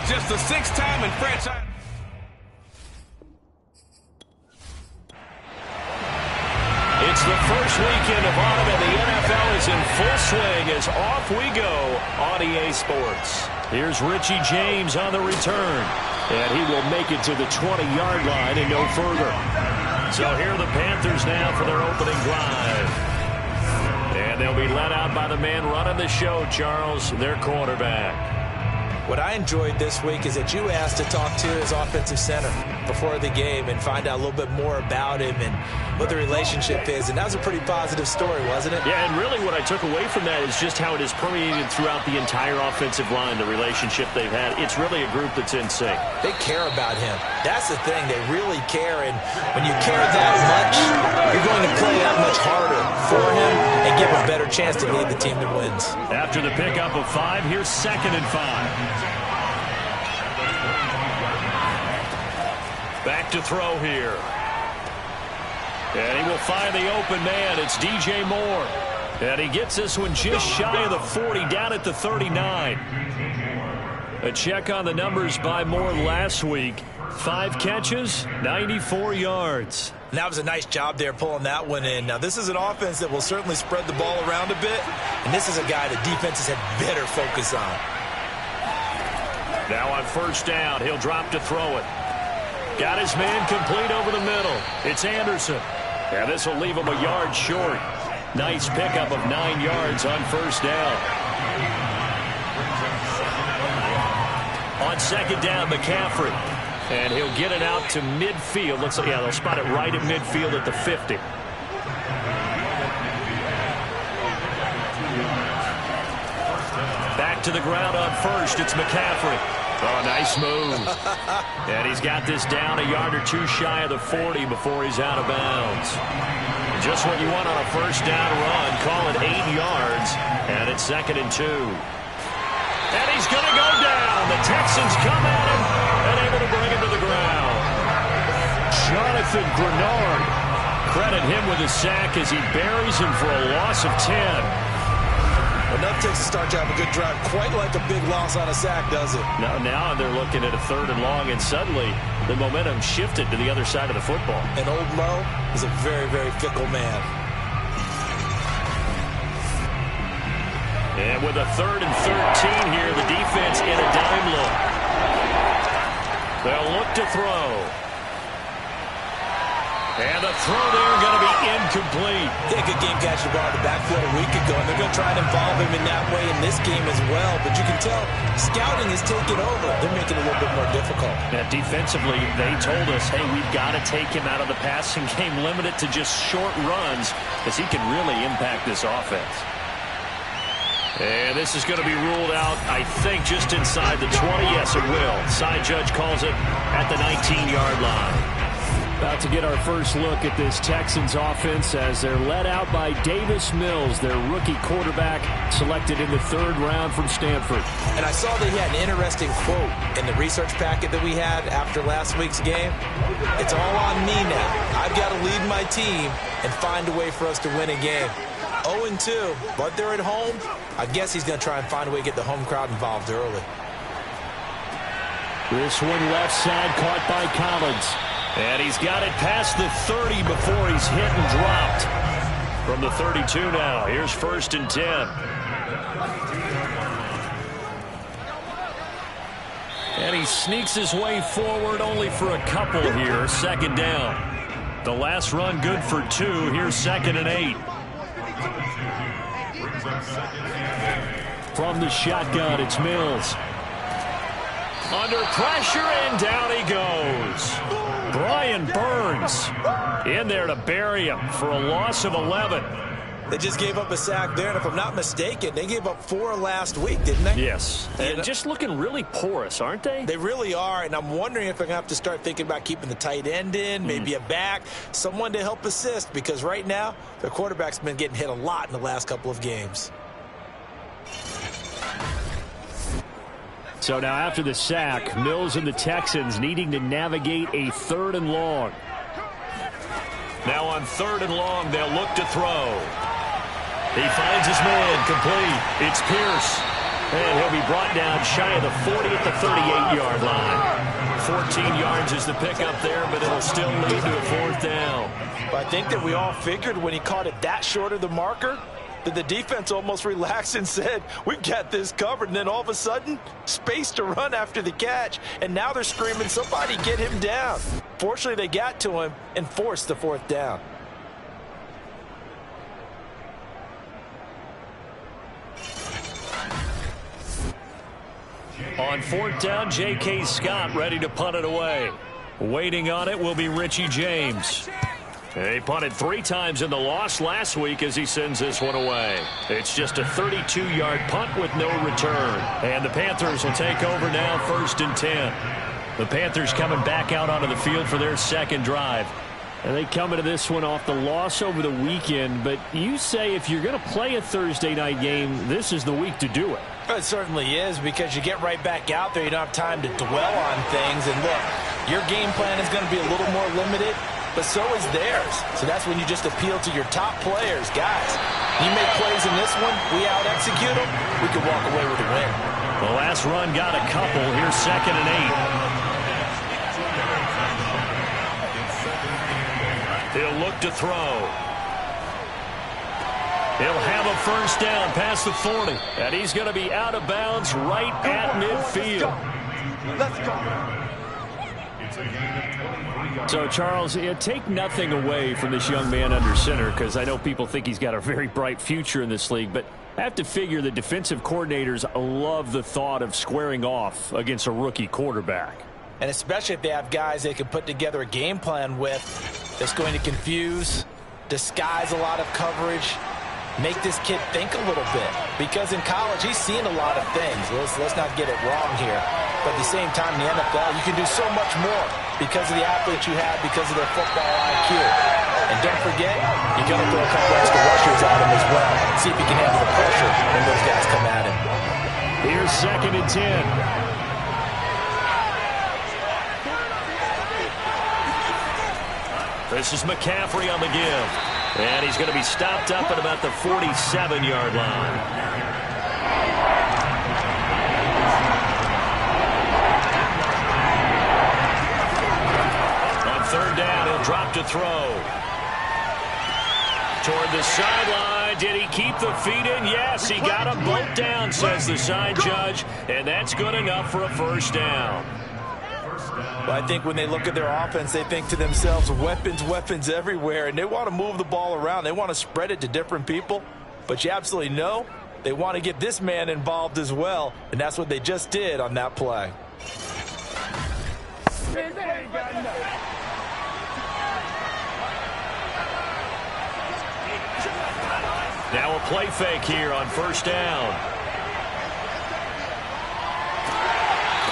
was just the 6th time in franchise. It's the first weekend of autumn, and the NFL is in full swing as off we go on EA Sports. Here's Richie James on the return, and he will make it to the 20-yard line and no further. So here are the Panthers now for their opening drive. And they'll be led out by the man running the show, Charles, their quarterback. What I enjoyed this week is that you asked to talk to his offensive center before the game and find out a little bit more about him and what the relationship is. And that was a pretty positive story, wasn't it? Yeah, and really what I took away from that is just how it is permeated throughout the entire offensive line, the relationship they've had. It's really a group that's in sync. They care about him. That's the thing. They really care. And when you care that much, you're going to play that much harder for him and give him a better chance to lead the team that wins. After the pickup of 5, here's 2nd and 5. Back to throw here. And he will find the open man. It's DJ Moore. And he gets this one just shy of the 40, down at the 39. A check on the numbers by Moore last week. 5 catches, 94 yards. And that was a nice job there pulling that one in. Now, this is an offense that will certainly spread the ball around a bit. And this is a guy that defenses had better focus on. Now on 1st down, he'll drop to throw it. Got his man complete over the middle. It's Anderson. And this will leave him a yard short. Nice pickup of 9 yards on 1st down. On 2nd down, McCaffrey. And he'll get it out to midfield. Looks like, yeah, they'll spot it right at midfield at the 50. Back to the ground on 1st. It's McCaffrey. Oh, nice move. And he's got this down a yard or 2 shy of the 40 before he's out of bounds. Just what you want on a 1st down run. Call it 8 yards. And it's 2nd and 2. And he's going to go down. The Texans come at him and able to bring him to the ground. Jonathan Grenard. Credit him with a sack as he buries him for a loss of 10. Enough takes to start to have a good drive. Quite like a big loss on a sack, does it? No, now they're looking at a 3rd and long, and suddenly the momentum shifted to the other side of the football. And old Mo is a very, very fickle man. And with a 3rd and 13 here, the defense in a dime look. They'll look to throw. And the throw there going to be incomplete. Yeah, good game catching the ball in the backfield a week ago, and they're going to try and involve him in that way in this game as well. But you can tell scouting is taking over. They're making it a little bit more difficult. Yeah, defensively, they told us, hey, we've got to take him out of the passing game, limit it to just short runs, because he can really impact this offense. And this is going to be ruled out, I think, just inside the 20. Yes, it will. Side judge calls it at the 19-yard line. About to get our first look at this Texans offense as they're led out by Davis Mills, their rookie quarterback, selected in the 3rd round from Stanford. And I saw that he had an interesting quote in the research packet that we had after last week's game. It's all on me now. I've got to lead my team and find a way for us to win a game. 0-2, but they're at home. I guess he's going to try and find a way to get the home crowd involved early. This one left side caught by Collins. And he's got it past the 30 before he's hit and dropped. From the 32 now, here's 1st and 10. And he sneaks his way forward only for a couple here. 2nd down. The last run good for 2. Here's 2nd and 8. From the shotgun, it's Mills. Under pressure, and down he goes. Brian Burns in there to bury him for a loss of 11. They just gave up a sack there, and if I'm not mistaken, they gave up 4 last week, didn't they? Yes. And just looking really porous, aren't they? They really are, and I'm wondering if they're going to have to start thinking about keeping the tight end in, maybe a back, someone to help assist, because right now, their quarterback's been getting hit a lot in the last couple of games. So now after the sack, Mills and the Texans needing to navigate a 3rd and long. Now on 3rd and long, they'll look to throw. He finds his man complete. It's Pierce. And he'll be brought down shy of the 40 at the 38-yard line. 14 yards is the pickup there, but it'll still lead to a fourth down. But I think that we all figured when he caught it that short of the marker that the defense almost relaxed and said, we've got this covered. And then all of a sudden, space to run after the catch. And now they're screaming, somebody get him down. Fortunately, they got to him and forced the fourth down. On fourth down, J.K. Scott ready to punt it away. Waiting on it will be Richie James. He punted 3 times in the loss last week as he sends this one away. It's just a 32-yard punt with no return. And the Panthers will take over now, 1st and 10. The Panthers coming back out onto the field for their second drive. And they come into this one off the loss over the weekend. But you say if you're going to play a Thursday night game, this is the week to do it. It certainly is, because you get right back out there. You don't have time to dwell on things. And look, your game plan is going to be a little more limited, but so is theirs. So that's when you just appeal to your top players. Guys, you make plays in this one, we out-execute them, we can walk away with a win. The last run got a couple. Here's 2nd and 8. He'll look to throw. He'll have a first down past the 40. And he's going to be out of bounds right at midfield. Let's go. So, Charles, take nothing away from this young man under center, because I know people think he's got a very bright future in this league, but I have to figure the defensive coordinators love the thought of squaring off against a rookie quarterback. And especially if they have guys they can put together a game plan with that's going to confuse, disguise a lot of coverage, make this kid think a little bit. Because in college, he's seen a lot of things. Let's not get it wrong here. But at the same time, in the NFL, you can do so much more because of the athletes you have, because of their football IQ. And don't forget, you got to throw a couple extra rushers at him as well. See if he can handle the pressure when those guys come at him. Here's 2nd and 10. This is McCaffrey on the give. And he's going to be stopped up at about the 47-yard line. On 3rd down, he'll drop to throw. Toward the sideline. Did he keep the feet in? Yes, he got them both down, says the side judge. And that's good enough for a first down. But I think when they look at their offense, they think to themselves, weapons, weapons everywhere, and they want to move the ball around. They want to spread it to different people. But you absolutely know they want to get this man involved as well, and that's what they just did on that play. Now a play fake here on 1st down.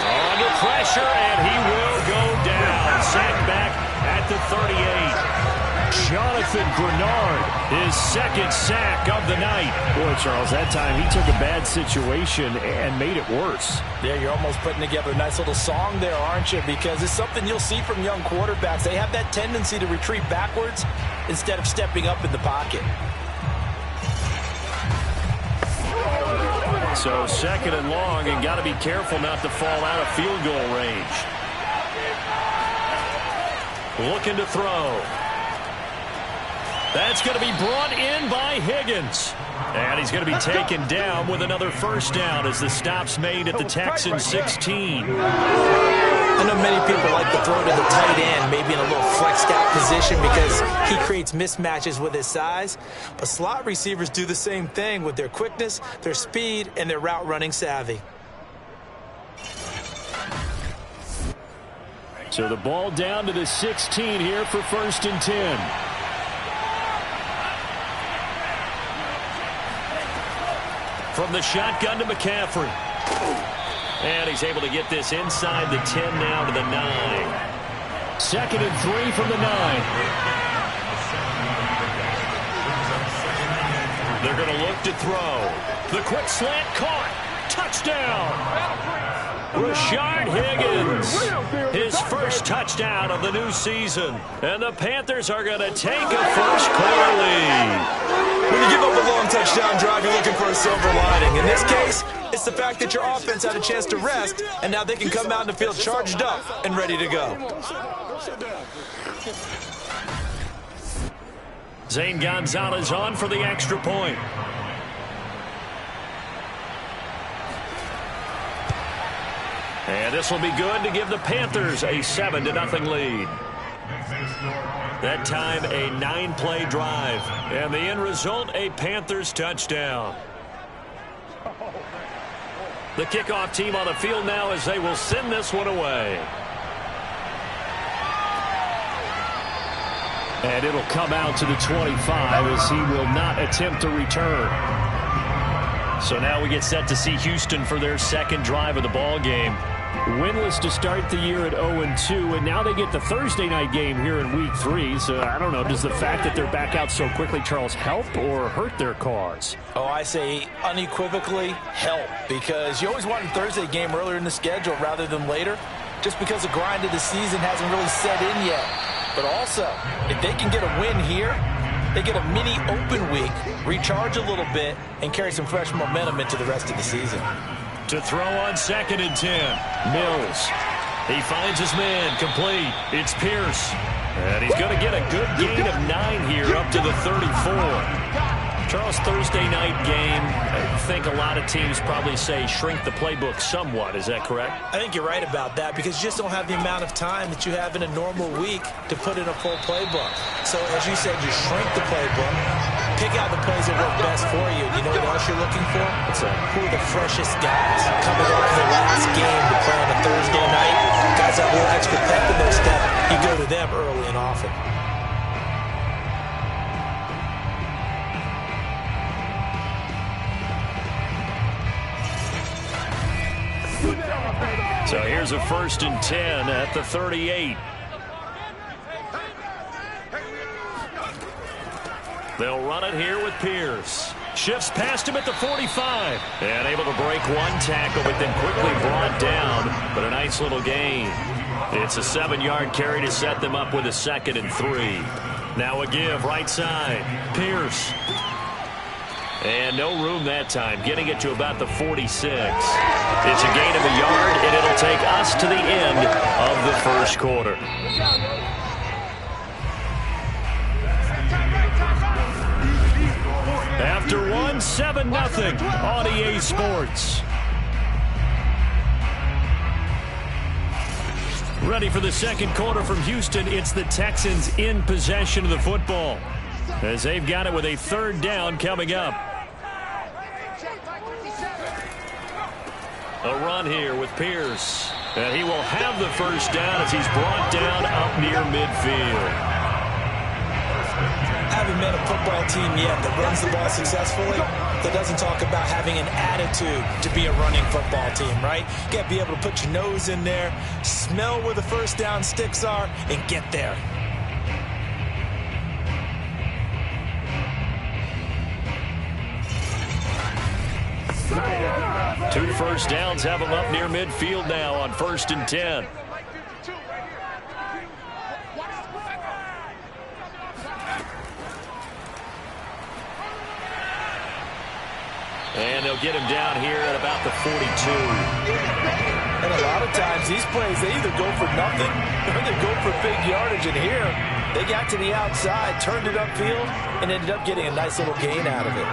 Under pressure, and he will go down. Sacked back at the 38. Jonathan Grenard, his 2nd sack of the night. Boy, Charles, that time he took a bad situation and made it worse. Yeah, you're almost putting together a nice little song there, aren't you? Because it's something you'll see from young quarterbacks. They have that tendency to retreat backwards instead of stepping up in the pocket. So 2nd and long, and got to be careful not to fall out of field goal range. Looking to throw. That's going to be brought in by Higgins. And he's going to be taken down with another first down as the stop's made at the Texans 16. I know many people like to throw to the tight end, maybe in a little flexed out position because he creates mismatches with his size. But slot receivers do the same thing with their quickness, their speed, and their route running savvy. So the ball down to the 16 here for 1st and 10. From the shotgun to McCaffrey. And he's able to get this inside the 10 now to the 9. 2nd and 3 from the 9. They're going to look to throw. The quick slant caught. Touchdown. Rashard Higgins. His first touchdown of the new season. And the Panthers are going to take a first-quarter lead. When you give up a long touchdown drive, you're looking for a silver lining. In this case, it's just the fact that your offense had a chance to rest, and now they can come out in the field charged up and ready to go. Zane Gonzalez on for the extra point. And this will be good to give the Panthers a 7-0 lead. That time a 9-play drive. And the end result, a Panthers touchdown. The kickoff team on the field now as they will send this one away. And it'll come out to the 25 as he will not attempt to return. So now we get set to see Houston for their second drive of the ball game. Winless to start the year at 0-2, and now they get the Thursday night game here in Week 3. So I don't know, does the fact that they're back out so quickly, Charles, help or hurt their cause? Oh, I say unequivocally help, because you always want a Thursday game earlier in the schedule rather than later, just because the grind of the season hasn't really set in yet. But also, if they can get a win here, they get a mini open week, recharge a little bit, and carry some fresh momentum into the rest of the season. To throw on 2nd and 10, Mills. He finds his man, complete. It's Pierce. And he's going to get a good gain of 9 here up to the 34. Charles, Thursday night game, I think a lot of teams probably say shrink the playbook somewhat. Is that correct? I think you're right about that, because you just don't have the amount of time that you have in a normal week to put in a full playbook. So, as you said, you shrink the playbook, pick out the plays that work best for you. You know what else you're looking for? Who are the freshest guys coming off the last game to play on a Thursday night? Guys have a little extra pep in their step. You go to them early and often. So here's a 1st and 10 at the 38. They'll run it here with Pierce. Shifts past him at the 45. And able to break one tackle, but then quickly brought down. But a nice little gain. It's a 7-yard carry to set them up with a 2nd and 3. Now a give right side. Pierce. And no room that time, getting it to about the 46. It's a gain of a yard, and it'll take us to the end of the first quarter. After one, 7-0 on EA Sports. Ready for the second quarter from Houston. It's the Texans in possession of the football, as they've got it with a 3rd down coming up. A run here with Pierce. And he will have the 1st down as he's brought down up near midfield. I haven't met a football team yet that runs the ball successfully that doesn't talk about having an attitude to be a running football team, right? You got to be able to put your nose in there, smell where the 1st down sticks are, and get there. Two 1st downs have them up near midfield now on 1st and 10. And they'll get him down here at about the 42. And a lot of times these plays, they either go for nothing or they go for big yardage. And here, they got to the outside, turned it upfield, and ended up getting a nice little gain out of it.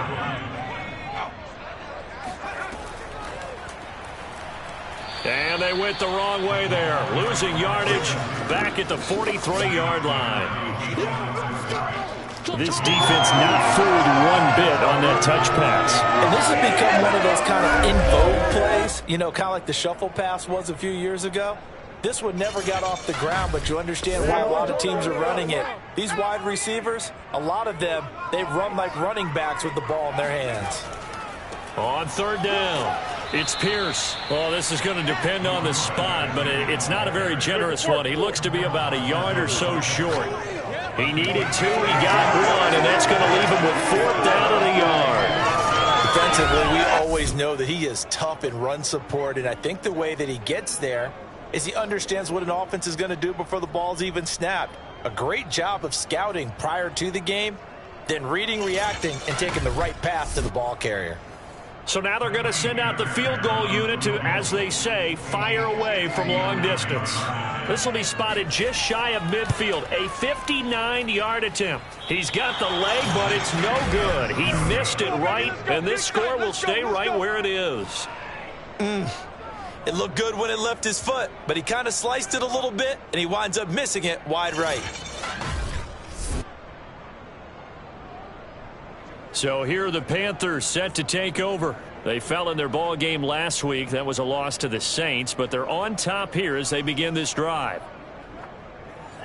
And they went the wrong way there, losing yardage back at the 43-yard line. This defense not fooled one bit on that touch pass. And this has become one of those kind of in vogue plays, you know, kind of like the shuffle pass was a few years ago. This one never got off the ground, but you understand why a lot of teams are running it. These wide receivers, a lot of them, they run like running backs with the ball in their hands. On 3rd down, it's Pierce. Well, this is going to depend on the spot, but it's not a very generous one. He looks to be about a yard or so short. He needed 2, he got 1, and that's going to leave him with 4th down and a yard. Defensively, we always know that he is tough in run support, and I think the way that he gets there is he understands what an offense is going to do before the ball's even snapped. A great job of scouting prior to the game, then reading, reacting, and taking the right path to the ball carrier. So now they're going to send out the field goal unit to, as they say, fire away from long distance. This will be spotted just shy of midfield, a 59-yard attempt. He's got the leg, but it's no good. He missed it right, and this score will stay right where it is. It looked good when it left his foot, but he kind of sliced it a little bit, and he winds up missing it wide right. So here are the Panthers set to take over. They fell in their ball game last week. That was a loss to the Saints, but they're on top here as they begin this drive.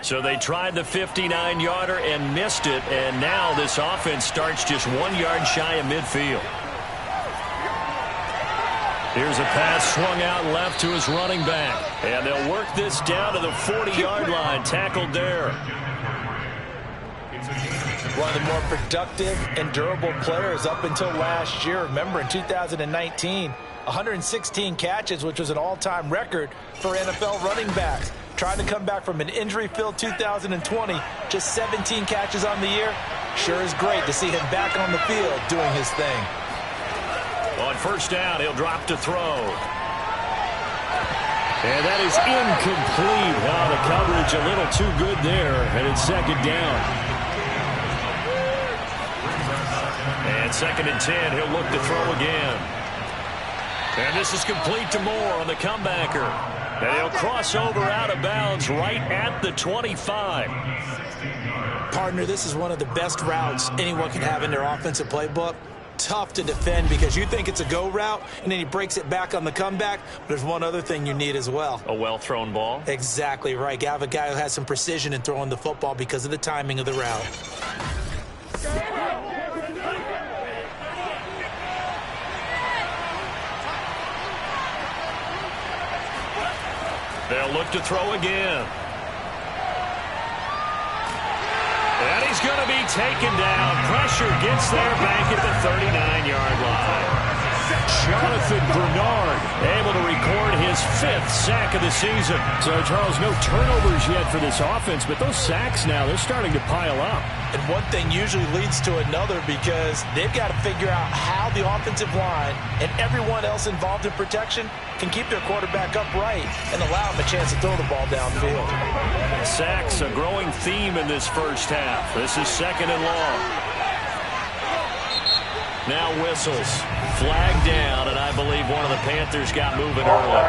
So they tried the 59-yarder and missed it, and now this offense starts just 1 yard shy of midfield. Here's a pass swung out left to his running back, and they'll work this down to the 40-yard line, tackled there. One of the more productive and durable players up until last year. Remember, in 2019, 116 catches, which was an all-time record for NFL running backs. Trying to come back from an injury-filled 2020, just 17 catches on the year. Sure is great to see him back on the field doing his thing. On first down, he'll drop to throw. And that is incomplete. Oh, the coverage a little too good there, and it's second down. And second and 10, he'll look to throw again. And this is complete to Moore on the comebacker. And he'll cross over out of bounds right at the 25. Partner, this is one of the best routes anyone can have in their offensive playbook. Tough to defend because you think it's a go route, and then he breaks it back on the comeback. But there's one other thing you need as well. A well-thrown ball. Exactly right. You have a guy who has some precision in throwing the football because of the timing of the route. They'll look to throw again. And he's going to be taken down. Pressure gets there back at the 39-yard line. Jonathan Bernard able to record his 5th sack of the season. So, Charles, no turnovers yet for this offense, but those sacks now, they're starting to pile up. And one thing usually leads to another because they've got to figure out how the offensive line and everyone else involved in protection can keep their quarterback upright and allow him a chance to throw the ball downfield. Sacks, a growing theme in this first half. This is second and long. Now whistles. Flag down, and I believe one of the Panthers got moving early.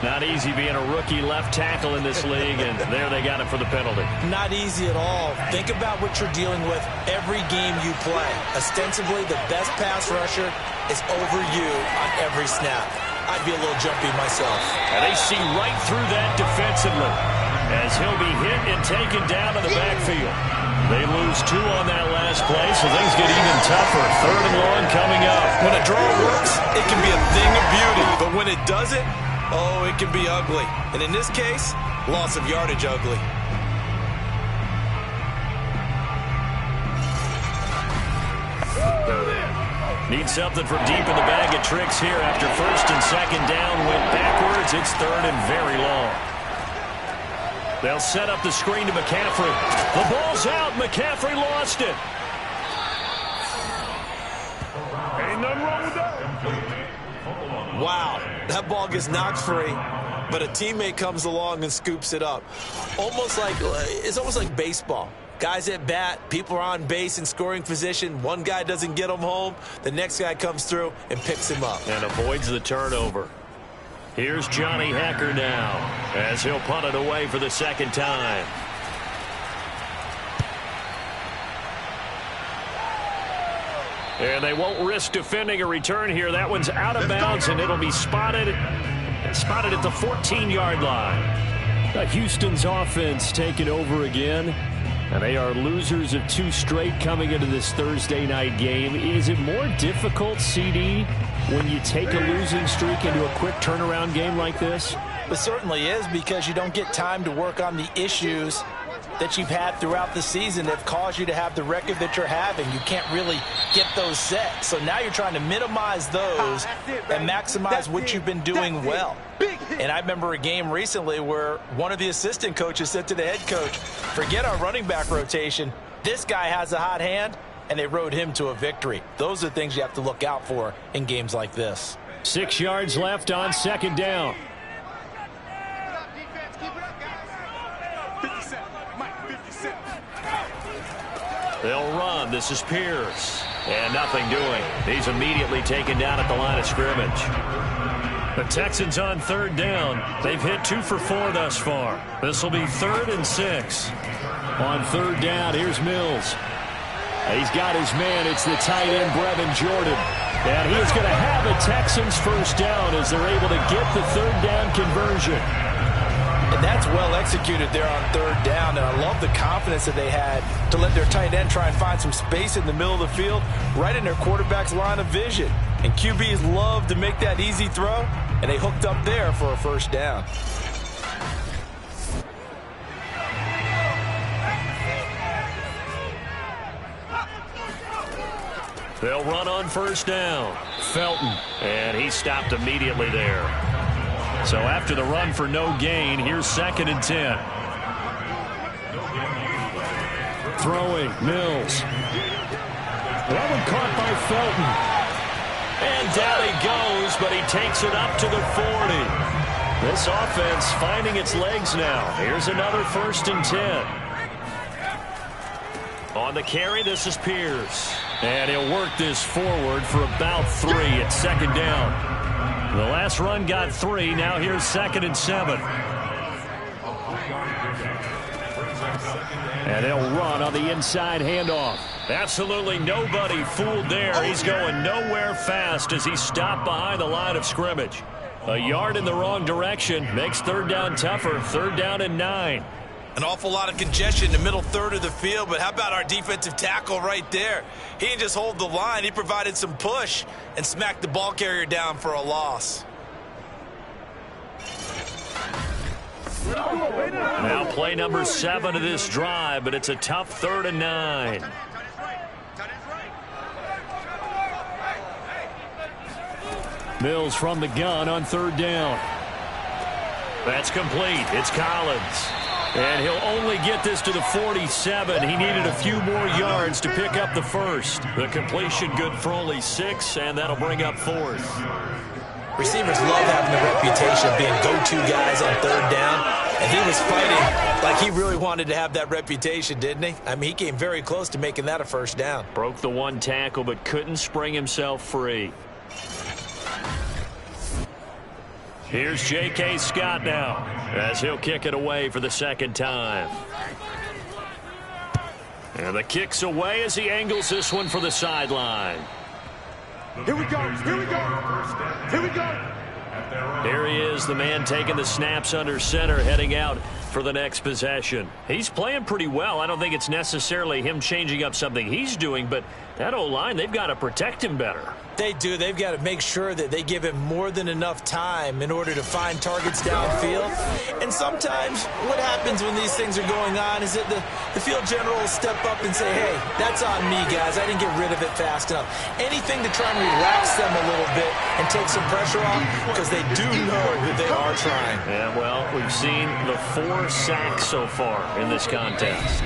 Not easy being a rookie left tackle in this league, and there they got it for the penalty. Not easy at all. Think about what you're dealing with every game you play. Ostensibly, the best pass rusher is over you on every snap. I'd be a little jumpy myself. And they see right through that defensively as he'll be hit and taken down to the backfield. They lose 2 on that last play, so things get even tougher. Third and long coming up. When a draw works, it can be a thing of beauty. But when it doesn't, oh, it can be ugly. And in this case, loss of yardage ugly. Need something from deep in the bag of tricks here after first and second down went backwards. It's third and very long. They'll set up the screen to McCaffrey. The ball's out. McCaffrey lost it. Ain't nothing wrong with that. Wow, that ball gets knocked free, but a teammate comes along and scoops it up. It's almost like baseball. Guys at bat, people are on base in scoring position. One guy doesn't get him home. The next guy comes through and picks him up. And avoids the turnover. Here's Johnny Hekker now as he'll punt it away for the second time. And they won't risk defending a return here. That one's out of bounds, and it'll be spotted at the 14-yard line. Houston's offense taking over again. And they are losers of 2 straight coming into this Thursday night game. Is it more difficult, CD, when you take a losing streak into a quick turnaround game like this? It certainly is, because you don't get time to work on the issues that you've had throughout the season that have caused you to have the record that you're having. You can't really get those set. So now you're trying to minimize those and maximize what you've been doing well. And I remember a game recently where one of the assistant coaches said to the head coach, forget our running back rotation. This guy has a hot hand, and they rode him to a victory. Those are things you have to look out for in games like this. 6 yards left on second down. They'll run. This is Pierce. And nothing doing. He's immediately taken down at the line of scrimmage. The Texans on third down. They've hit 2 for 4 thus far. This will be 3rd and 6. On third down, here's Mills. He's got his man. It's the tight end, Brevin Jordan. And he is going to have a Texans first down as they're able to get the third down conversion. And that's well executed there on third down. And I love the confidence that they had to let their tight end try and find some space in the middle of the field, right in their quarterback's line of vision. And QBs love to make that easy throw, and they hooked up there for a first down. They'll run on first down. Felton. And he stopped immediately there. So after the run for no gain, here's 2nd and 10. Throwing, Mills. That one caught by Felton. And down he goes, but he takes it up to the 40. This offense finding its legs now. Here's another 1st and 10. On the carry, this is Pierce. And he'll work this forward for about 3 at second down. The last run got 3. Now here's 2nd and 7. And they'll run on the inside handoff. Absolutely nobody fooled there. He's going nowhere fast as he stopped behind the line of scrimmage. A yard in the wrong direction makes third down tougher. 3rd down and 9. An awful lot of congestion in the middle third of the field, but how about our defensive tackle right there? He didn't just hold the line. He provided some push and smacked the ball carrier down for a loss. Now play number 7 of this drive, but it's a tough 3rd and 9. Mills from the gun on 3rd down. That's complete. It's Collins. And he'll only get this to the 47. He needed a few more yards to pick up the first. The completion good for only 6, and that'll bring up 4th. Receivers love having the reputation of being go-to guys on third down. And he was fighting like he really wanted to have that reputation, didn't he? I mean, he came very close to making that a first down. Broke the 1 tackle, but couldn't spring himself free. Here's J.K. Scott now as he'll kick it away for the 2nd time. And the kick's away as he angles this one for the sideline. Here we go. Here we go. Here we go. Here he is, the man taking the snaps under center, heading out for the next possession. He's playing pretty well. I don't think it's necessarily him changing up something he's doing, but that O-line, they've got to protect him better. They do. They've got to make sure that they give him more than enough time in order to find targets downfield. And sometimes what happens when these things are going on is that the field general will step up and say, hey, that's on me, guys. I didn't get rid of it fast enough. Anything to try and relax them a little bit and take some pressure off, because they do know that they are trying. Yeah, well, we've seen the 4 sacks so far in this contest.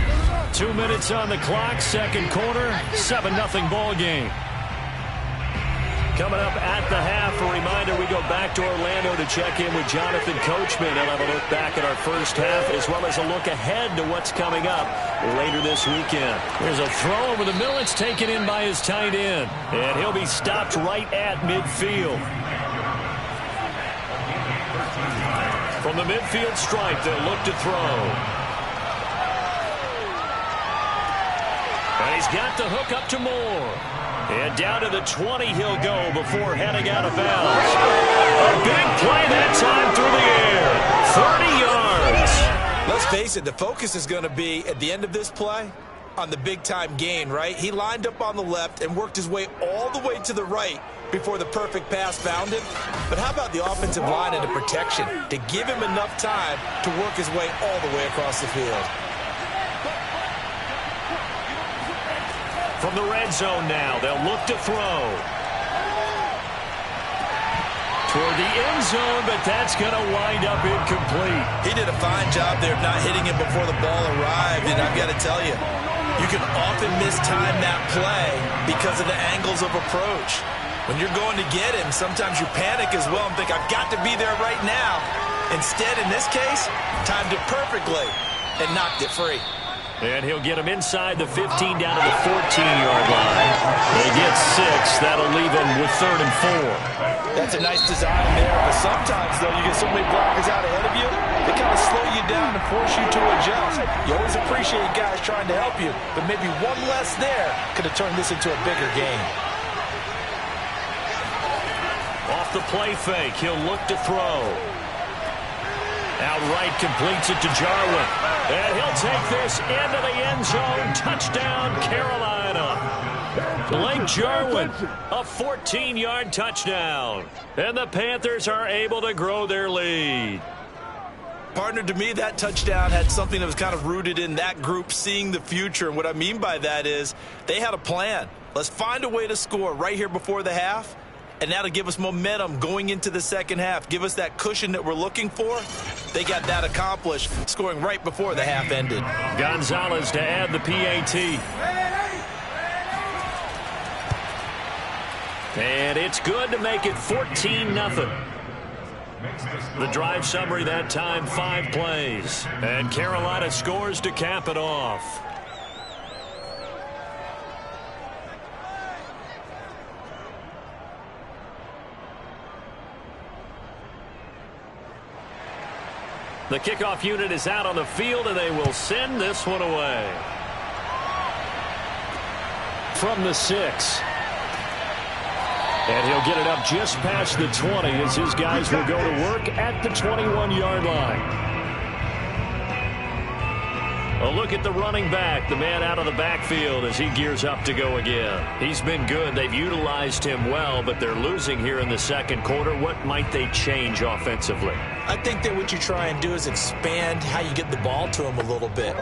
2 minutes on the clock, second quarter, 7-0 ball game. Coming up at the half, a reminder, we go back to Orlando to check in with Jonathan Coachman. He'll have a look back at our first half, as well as a look ahead to what's coming up later this weekend. There's a throw over the middle. It's taken in by his tight end, and he'll be stopped right at midfield. From the midfield stripe, they'll look to throw. And he's got the hook up to Moore. And down to the 20 he'll go before heading out of bounds. A big play that time through the air. 30 yards. Let's face it, the focus is going to be at the end of this play on the big-time gain, right? He lined up on the left and worked his way all the way to the right before the perfect pass found him. But how about the offensive line and the protection to give him enough time to work his way all the way across the field? From the red zone now, they'll look to throw. Toward the end zone, but that's going to wind up incomplete. He did a fine job there of not hitting him before the ball arrived, and I've got to tell you, You can often mistime that play because of the angles of approach. When you're going to get him, sometimes you panic as well and think, I've got to be there right now. Instead, in this case, timed it perfectly and knocked it free. And he'll get him inside the 15 down to the 14-yard line. They get 6. That'll leave him with 3rd and 4. That's a nice design there, but sometimes, though, you get so many blockers out ahead of you, they kind of slow you down and force you to adjust. You always appreciate guys trying to help you, but maybe one less there could have turned this into a bigger game. Off the play fake, he'll look to throw. Outright completes it to Jarwin. And he'll take this into the end zone. Touchdown, Carolina. Blake Jarwin, a 14-yard touchdown. And the Panthers are able to grow their lead. Partner, to me, that touchdown had something that was kind of rooted in that group seeing the future. And what I mean by that is they had a plan. Let's find a way to score right here before the half. And that'll give us momentum going into the second half. Give us that cushion that we're looking for. They got that accomplished, scoring right before the half ended. Gonzalez to add the PAT. And it's good to make it 14-0. The drive summary that time, 5 plays. And Carolina scores to cap it off. The kickoff unit is out on the field, and they will send this one away. From the 6. And he'll get it up just past the 20 as his guys will go to work at the 21-yard line. A look at the running back, the man out of the backfield as he gears up to go again. He's been good. They've utilized him well, but they're losing here in the second quarter. What might they change offensively? I think that what you try and do is expand how you get the ball to him a little bit.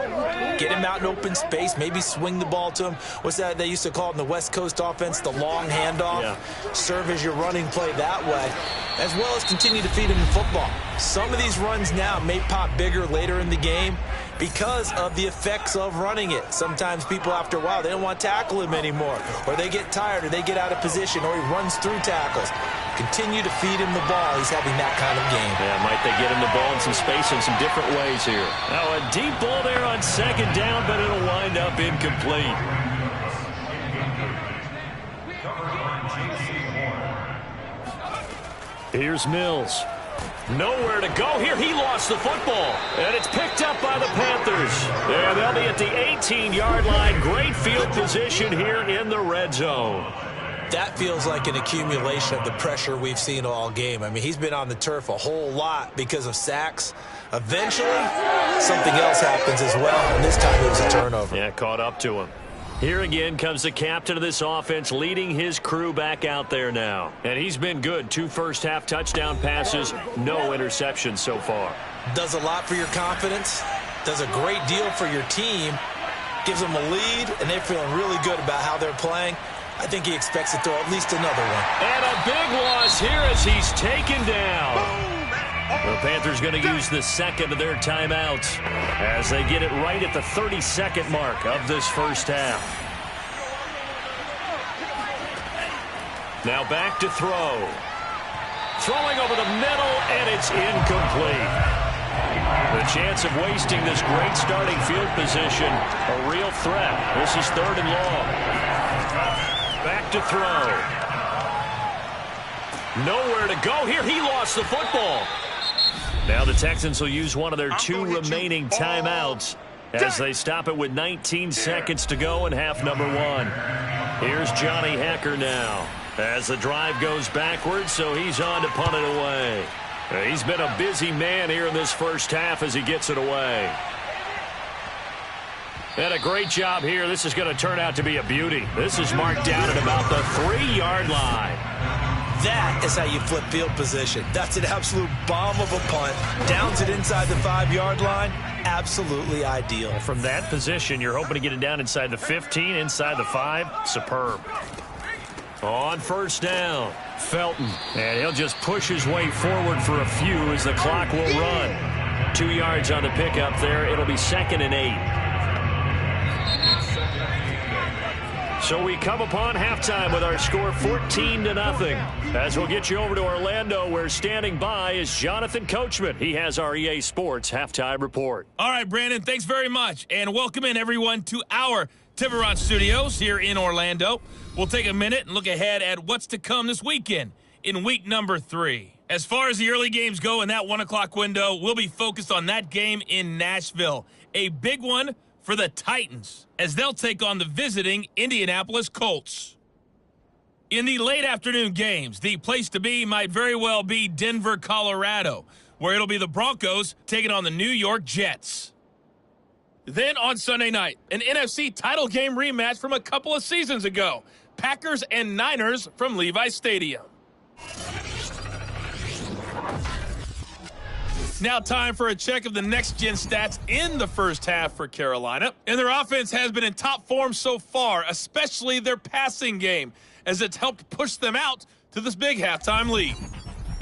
Get him out in open space, maybe swing the ball to him. What's that they used to call it in the West Coast offense, the long handoff? Yeah. Serve as your running play that way, as well as continue to feed him in football. Some of these runs now may pop bigger later in the game because of the effects of running it. Sometimes people, after a while, they don't want to tackle him anymore, or they get tired, or they get out of position, or he runs through tackles. Continue to feed him the ball. He's having that kind of game. Yeah, might they get him the ball in some space in some different ways here. Now a deep ball there on second down, but it'll wind up incomplete. Here's Mills. Nowhere to go here. He lost the football. And it's picked up by the Panthers. And they'll be at the 18-yard line. Great field position here in the red zone. That feels like an accumulation of the pressure we've seen all game. I mean, he's been on the turf a whole lot because of sacks. Eventually, something else happens as well, and this time it was a turnover. Yeah, caught up to him. Here again comes the captain of this offense, leading his crew back out there now. And he's been good. 2 first-half touchdown passes, no interceptions so far. Does a lot for your confidence, does a great deal for your team, gives them a lead, and they're feeling really good about how they're playing. I think he expects to throw at least another one. And a big loss here as he's taken down. The Panthers going to use the second of their timeouts as they get it right at the 32nd mark of this first half. Now back to throw. Throwing over the middle, and it's incomplete. The chance of wasting this great starting field position, a real threat. This is 3rd and long. Back to throw. Nowhere to go here. He lost the football. Now the Texans will use one of their 2 remaining timeouts as they stop it with 19 seconds to go in half number 1. Here's Johnny Hekker now as the drive goes backwards, so he's on to punt it away. He's been a busy man here in this first half as he gets it away. And a great job here. This is going to turn out to be a beauty. This is marked down at about the 3-yard line. That is how you flip field position. That's an absolute bomb of a punt. Downs it inside the 5-yard line. Absolutely ideal. From that position, you're hoping to get it down inside the 15, inside the 5. Superb. On first down, Felton. And he'll just push his way forward for a few as the clock will run. 2 yards on the pickup there. It'll be 2nd and 8. So we come upon halftime with our score 14-0. As we'll get you over to Orlando, where standing by is Jonathan Coachman. He has our EA Sports halftime report. All right, Brandon, thanks very much. And welcome in, everyone, to our Tiburon Studios here in Orlando. We'll take a minute and look ahead at what's to come this weekend in week number 3. As far as the early games go in that 1 o'clock window, we'll be focused on that game in Nashville. A big one for the Titans, as they'll take on the visiting Indianapolis Colts. In the late afternoon games, the place to be might very well be Denver, Colorado, where it'll be the Broncos taking on the New York Jets. Then on Sunday night, an NFC title game rematch from a couple of seasons ago. Packers and Niners from Levi Stadium. Now time for a check of the next-gen stats in the first half for Carolina. And their offense has been in top form so far, especially their passing game, as it's helped push them out to this big halftime lead.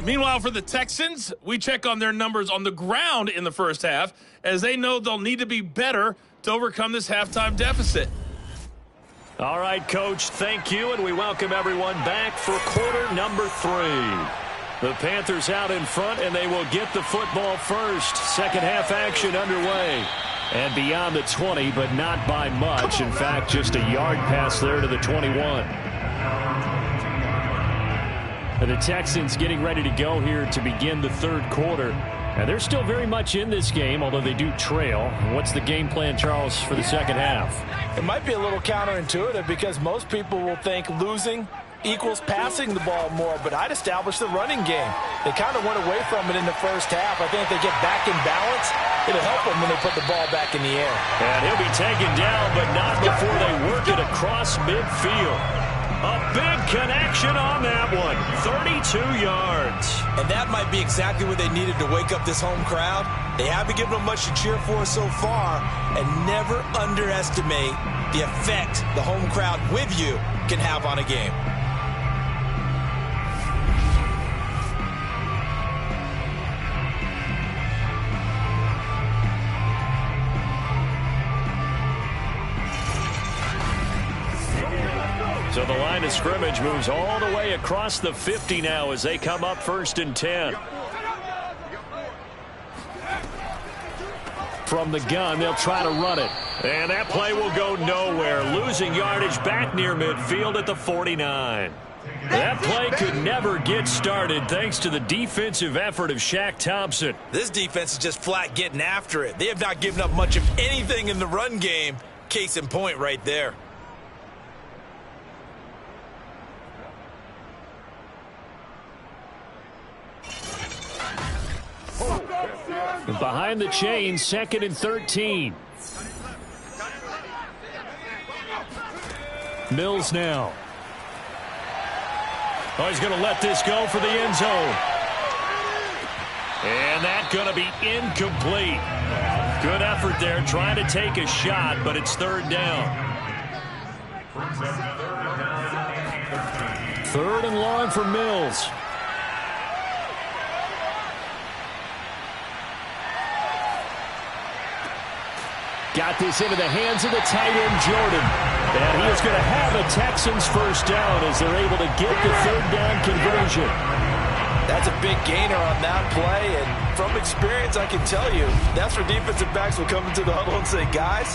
Meanwhile, for the Texans, we check on their numbers on the ground in the first half, as they know they'll need to be better to overcome this halftime deficit. All right, Coach, thank you, and we welcome everyone back for quarter number 3. The Panthers out in front, and they will get the football first. Second half action underway. And beyond the 20, but not by much. In fact, just a yard pass there to the 21. And the Texans getting ready to go here to begin the third quarter. And they're still very much in this game, although they do trail. What's the game plan, Charles, for the second half? It might be a little counterintuitive because most people will think losing equals passing the ball more, but I'd establish the running game. They kind of went away from it in the first half. I think if they get back in balance, it'll help them when they put the ball back in the air. And he'll be taken down, but not before they work it across midfield. A big connection on that one. 32 yards. And that might be exactly what they needed to wake up this home crowd. They haven't given them much to cheer for so far, and never underestimate the effect the home crowd with you can have on a game. So the line of scrimmage moves all the way across the 50 now as they come up 1st and 10. From the gun, they'll try to run it. And that play will go nowhere, losing yardage back near midfield at the 49. That play could never get started thanks to the defensive effort of Shaq Thompson. This defense is just flat getting after it. They have not given up much of anything in the run game. Case in point right there. Behind the chains, 2nd and 13. Mills now. Oh, he's going to let this go for the end zone. And that's going to be incomplete. Good effort there, trying to take a shot, but it's 3rd down. 3rd and long for Mills. Got this into the hands of the tight end, Jordan. And he is going to have a Texans first down as they're able to get the 3rd down conversion. That's a big gainer on that play, and from experience, I can tell you, that's where defensive backs will come into the huddle and say, guys,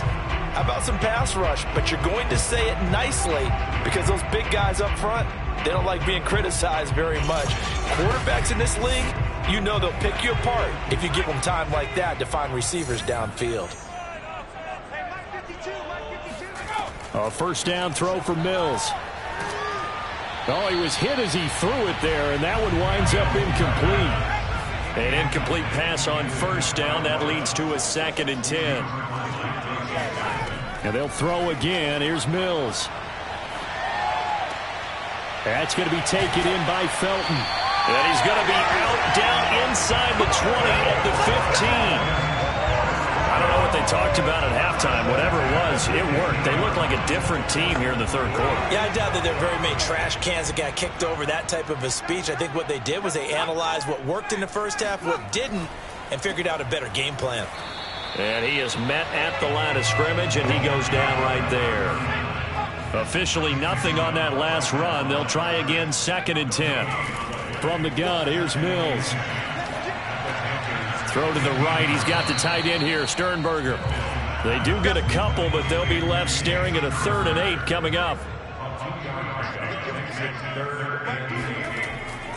how about some pass rush? But you're going to say it nicely because those big guys up front, they don't like being criticized very much. Quarterbacks in this league, you know they'll pick you apart if you give them time like that to find receivers downfield. A first down throw for Mills. Oh, he was hit as he threw it there, and that one winds up incomplete. An incomplete pass on first down. That leads to a 2nd and 10. And they'll throw again. Here's Mills. That's going to be taken in by Felton. And he's going to be out down inside the 20 at the 15. I don't know what they talked about at halftime. Whatever it was, it worked. They look like a different team here in the 3rd quarter. Yeah, I doubt that there are very many trash cans that got kicked over, that type of a speech. I think what they did was they analyzed what worked in the first half, what didn't, and figured out a better game plan. And he is met at the line of scrimmage, and he goes down right there. Officially nothing on that last run. They'll try again, 2nd and 10. From the gun, here's Mills. Throw to the right. He's got the tight end here, Sternberger. They do get a couple, but they'll be left staring at a 3rd and 8 coming up.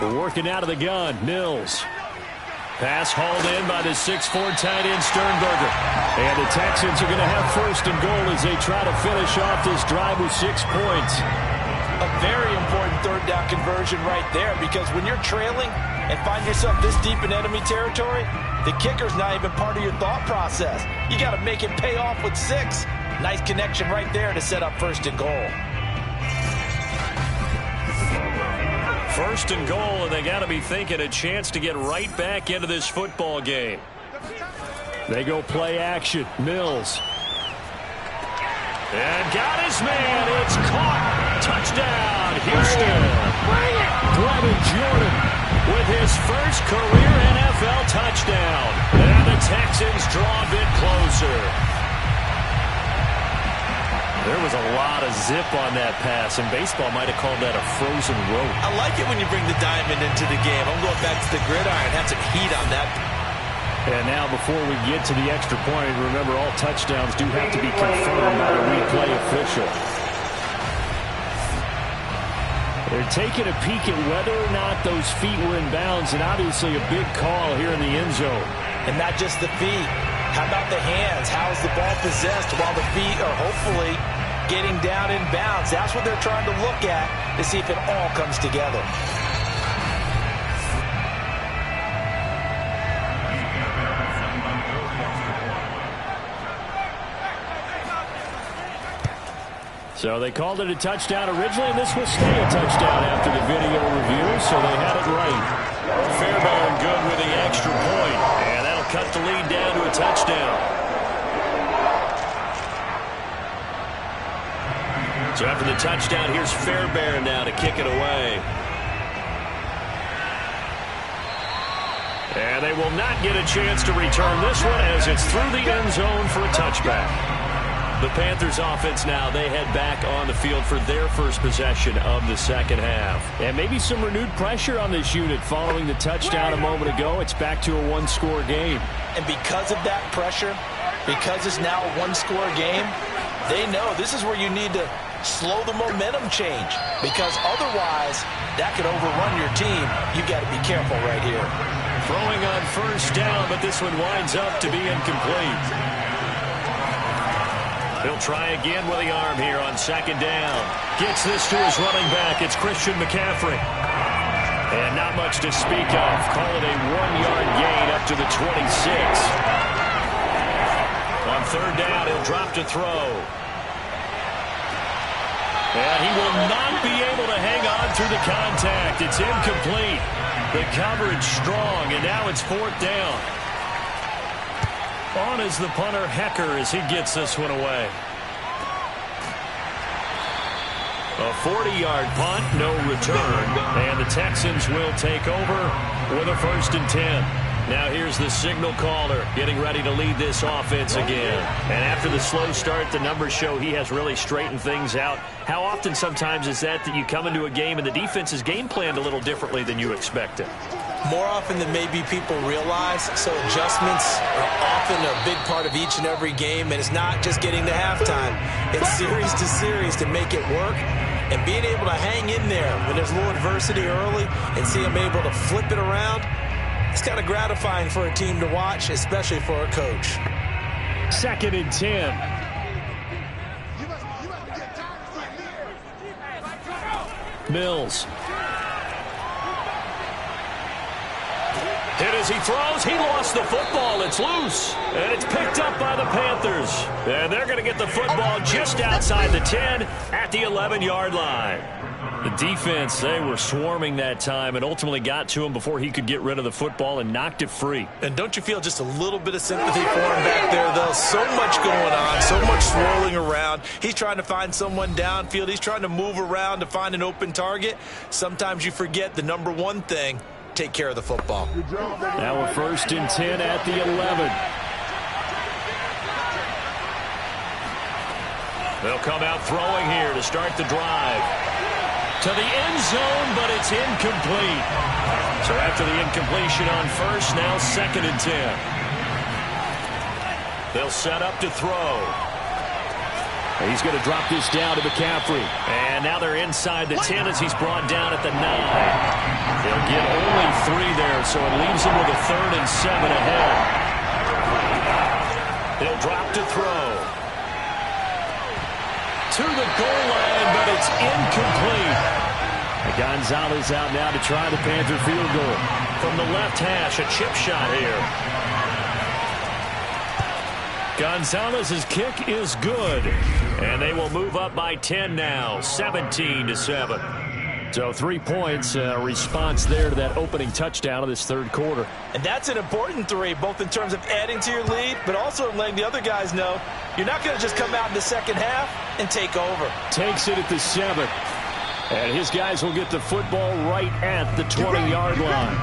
We're working out of the gun. Mills. Pass hauled in by the 6'4" tight end Sternberger. And the Texans are going to have 1st and goal as they try to finish off this drive with 6 points. A very important 3rd down conversion right there, because when you're trailing and find yourself this deep in enemy territory, the kicker's not even part of your thought process. You got to make it pay off with 6. Nice connection right there to set up 1st and goal. 1st and goal, and they got to be thinking a chance to get right back into this football game. They go play action. Mills. And got his man. It's caught. Touchdown, Houston. Brevin Jordan with his first career NFL touchdown. And the Texans draw a bit closer. There was a lot of zip on that pass, and baseball might have called that a frozen rope. I like it when you bring the diamond into the game. I'm going back to the gridiron. Had some heat on that. And now before we get to the extra point, remember all touchdowns do have to be confirmed by a replay official. They're taking a peek at whether or not those feet were in bounds, and obviously a big call here in the end zone. And not just the feet. How about the hands? How's the ball possessed while the feet are hopefully getting down in bounds? That's what they're trying to look at to see if it all comes together. So they called it a touchdown originally, and this will stay a touchdown after the video review, so they had it right. Fairbairn good with the extra point, and that'll cut the lead down to a touchdown. So after the touchdown, here's Fairbairn now to kick it away. And they will not get a chance to return this one as it's through the end zone for a touchback. The Panthers offense now, they head back on the field for their first possession of the 2nd half. And maybe some renewed pressure on this unit following the touchdown a moment ago. It's back to a 1-score game. And because of that pressure, because it's now a 1-score game, they know this is where you need to slow the momentum change, because otherwise that could overrun your team. You've got to be careful right here. Throwing on 1st down, but this one winds up to be incomplete. He'll try again with the arm here on 2nd down. Gets this to his running back. It's Christian McCaffrey. And not much to speak of. Call it a 1-yard gain up to the 26. On 3rd down, he'll drop to throw. And he will not be able to hang on through the contact. It's incomplete. The coverage strong, and now it's 4th down. On is the punter, Hecker, as he gets this one away. A 40-yard punt, no return. And the Texans will take over with a 1st and 10. Now here's the signal caller getting ready to lead this offense again. And after the slow start, the numbers show he has really straightened things out. How often sometimes is that you come into a game and the defense is game planned a little differently than you expected? More often than maybe people realize. So adjustments are often a big part of each and every game, and it's not just getting to halftime. It's series to series to make it work. And being able to hang in there when there's a little adversity early and see them able to flip it around, it's kind of gratifying for a team to watch, especially for a coach. 2nd and 10. Mills. Hit as he throws. He lost the football. It's loose. And it's picked up by the Panthers. And they're going to get the football just outside the 10 at the 11-yard line. The defense, they were swarming that time and ultimately got to him before he could get rid of the football and knocked it free. And don't you feel just a little bit of sympathy for him back there, though? So much going on, so much swirling around. He's trying to find someone downfield. He's trying to move around to find an open target. Sometimes you forget the number one thing: take care of the football. Now a 1st and 10 at the 11. They'll come out throwing here to start the drive. To the end zone, but it's incomplete. So after the incompletion on first, now 2nd and 10. They'll set up to throw. He's going to drop this down to McCaffrey. And now they're inside the 10 as he's brought down at the 9. They'll get only 3 there, so it leaves him with a 3rd and 7 ahead. They'll drop to throw. To the goal line, but it's incomplete. Gonzalez out now to try the Panther field goal. From the left hash, a chip shot here. Gonzalez's kick is good. And they will move up by 10 now, 17-7. So 3 points, response there to that opening touchdown of this third quarter. And that's an important 3, both in terms of adding to your lead, but also letting the other guys know you're not going to just come out in the second half and take over. Takes it at the 7. And his guys will get the football right at the 20-yard line.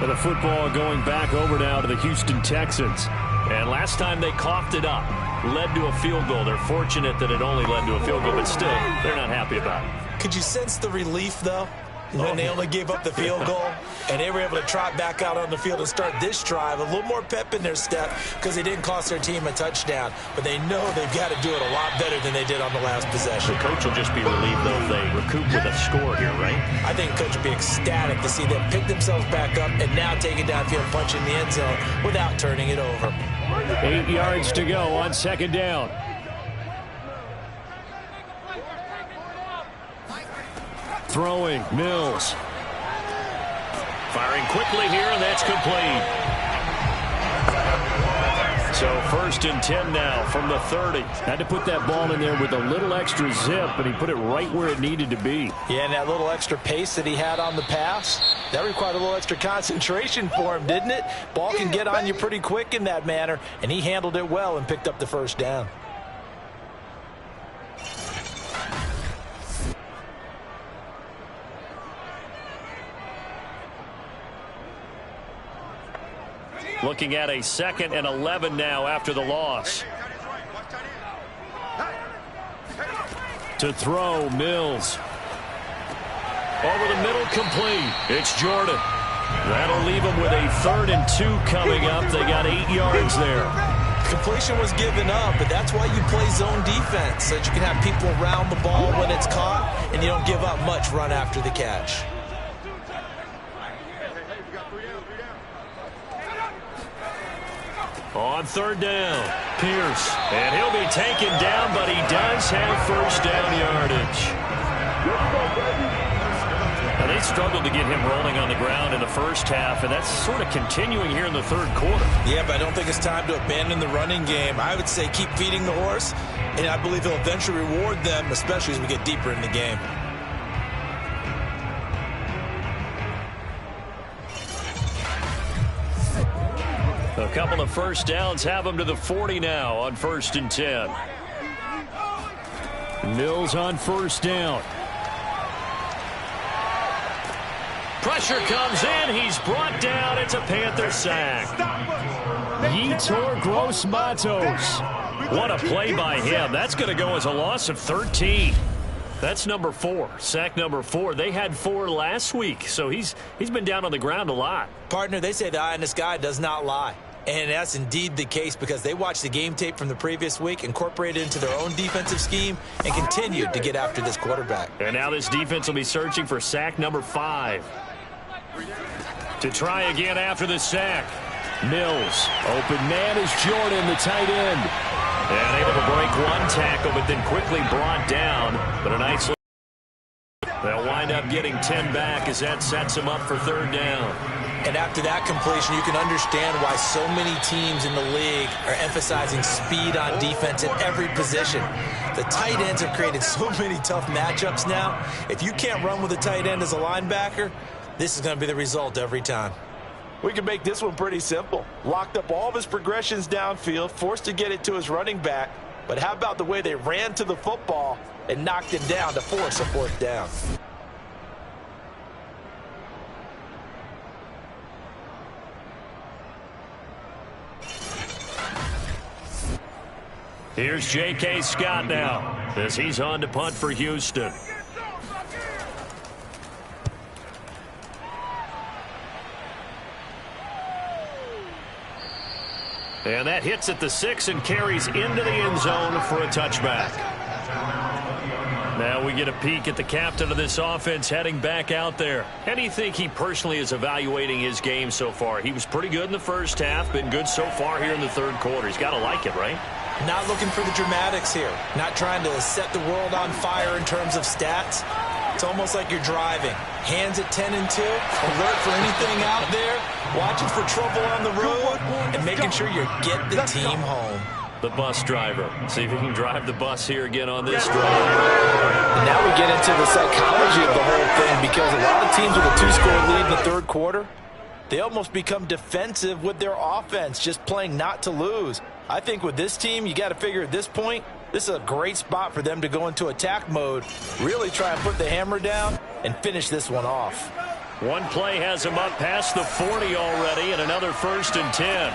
And the football going back over now to the Houston Texans. And last time they coughed it up, led to a field goal. They're fortunate that it only led to a field goal, but still, they're not happy about it. Could you sense the relief, though, when they only gave up the field goal and they were able to trot back out on the field and start this drive? A little more pep in their step because they didn't cost their team a touchdown, but they know they've got to do it a lot better than they did on the last possession. The coach will just be relieved, though, if they recoup with a score here, right? I think coach will be ecstatic to see them pick themselves back up and now take it downfield, punch in the end zone without turning it over. 8 yards to go on 2nd down. Throwing, Mills. Firing quickly here, and that's complete. So 1st and 10 now from the 30. Had to put that ball in there with a little extra zip, but he put it right where it needed to be. Yeah, and that little extra pace that he had on the pass, that required a little extra concentration for him, didn't it? Ball can get on you pretty quick in that manner, and he handled it well and picked up the 1st down. Looking at a 2nd and 11 now after the loss. To throw, Mills. Over the middle, complete. It's Jordan. That'll leave them with a 3rd and 2 coming up. They got 8 yards there. Completion was given up, but that's why you play zone defense, so that you can have people around the ball when it's caught, and you don't give up much run after the catch. On 3rd down, Pierce. And he'll be taken down, but he does have 1st down yardage. Now, they struggled to get him rolling on the ground in the first half, and that's sort of continuing here in the third quarter. Yeah, but I don't think it's time to abandon the running game. I would say keep feeding the horse, and I believe he'll eventually reward them, especially as we get deeper in the game. A couple of 1st downs have them to the 40 now on 1st and 10. Mills on 1st down. Pressure comes in. He's brought down. It's a Panther sack. Yetur Gross-Matos. What a play by him. That's going to go as a loss of 13. That's number 4, sack number 4. They had 4 last week, so he's been down on the ground a lot. Partner, they say the eye in the sky does not lie. And that's indeed the case because they watched the game tape from the previous week, incorporated it into their own defensive scheme, and continued to get after this quarterback. And now this defense will be searching for sack number 5. To try again after the sack. Mills. Open man is Jordan, the tight end. And able to break one tackle, but then quickly brought down. But a nice look. They'll wind up getting 10 back as that sets them up for 3rd down. And after that completion, you can understand why so many teams in the league are emphasizing speed on defense at every position. The tight ends have created so many tough matchups now. If you can't run with a tight end as a linebacker, this is going to be the result every time. We can make this one pretty simple. Locked up all of his progressions downfield, forced to get it to his running back. But how about the way they ran to the football and knocked him down to force a 4th down? Here's J.K. Scott now as he's on to punt for Houston. And that hits at the 6 and carries into the end zone for a touchback. Now we get a peek at the captain of this offense heading back out there. How do you think he personally is evaluating his game so far? He was pretty good in the first half, been good so far here in the third quarter. He's got to like it, right? Not looking for the dramatics here. Not trying to set the world on fire in terms of stats. It's almost like you're driving. Hands at 10 and 2, alert for anything out there, watching for trouble on the road, and making sure you get the team home. The bus driver. See if he can drive the bus here again on this drive. And now we get into the psychology of the whole thing, because a lot of teams with a 2-score lead in the third quarter, they almost become defensive with their offense, just playing not to lose. I think with this team, you got to figure at this point, this is a great spot for them to go into attack mode, really try and put the hammer down and finish this one off. One play has him up past the 40 already, and another 1st and 10.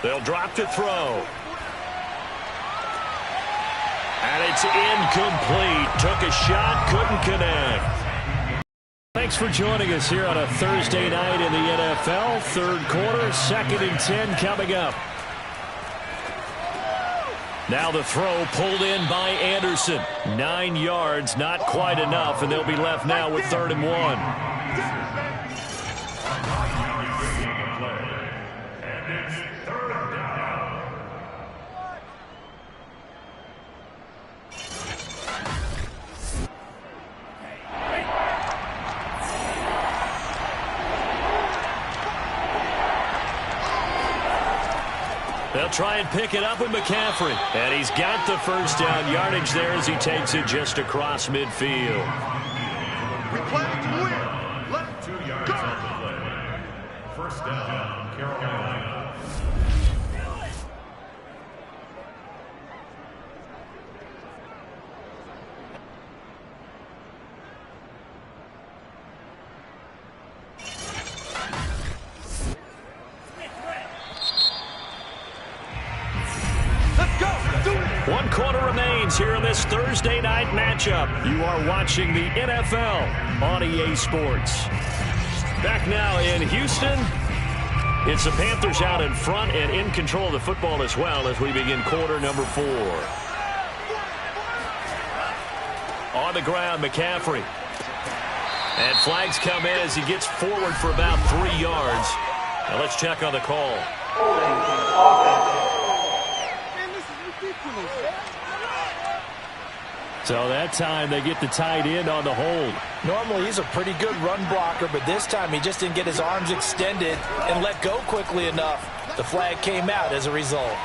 They'll drop to throw. And it's incomplete. Took a shot, couldn't connect. Thanks for joining us here on a Thursday night in the NFL. Third quarter, 2nd and 10 coming up. Now the throw pulled in by Anderson. 9 yards, not quite enough, and they'll be left now with 3rd and 1. They'll try and pick it up with McCaffrey. And he's got the first down yardage there as he takes it just across midfield. We play to win. Left 2 yards on the play. First down, Carolina. One quarter remains here in this Thursday night matchup. You are watching the NFL on EA Sports. Back now in Houston. It's the Panthers out in front and in control of the football as well as we begin quarter number 4. On the ground, McCaffrey. And flags come in as he gets forward for about 3 yards. Now let's check on the call. So that time they get the tight end on the hold. Normally he's a pretty good run blocker, but this time he just didn't get his arms extended and let go quickly enough. The flag came out as a result.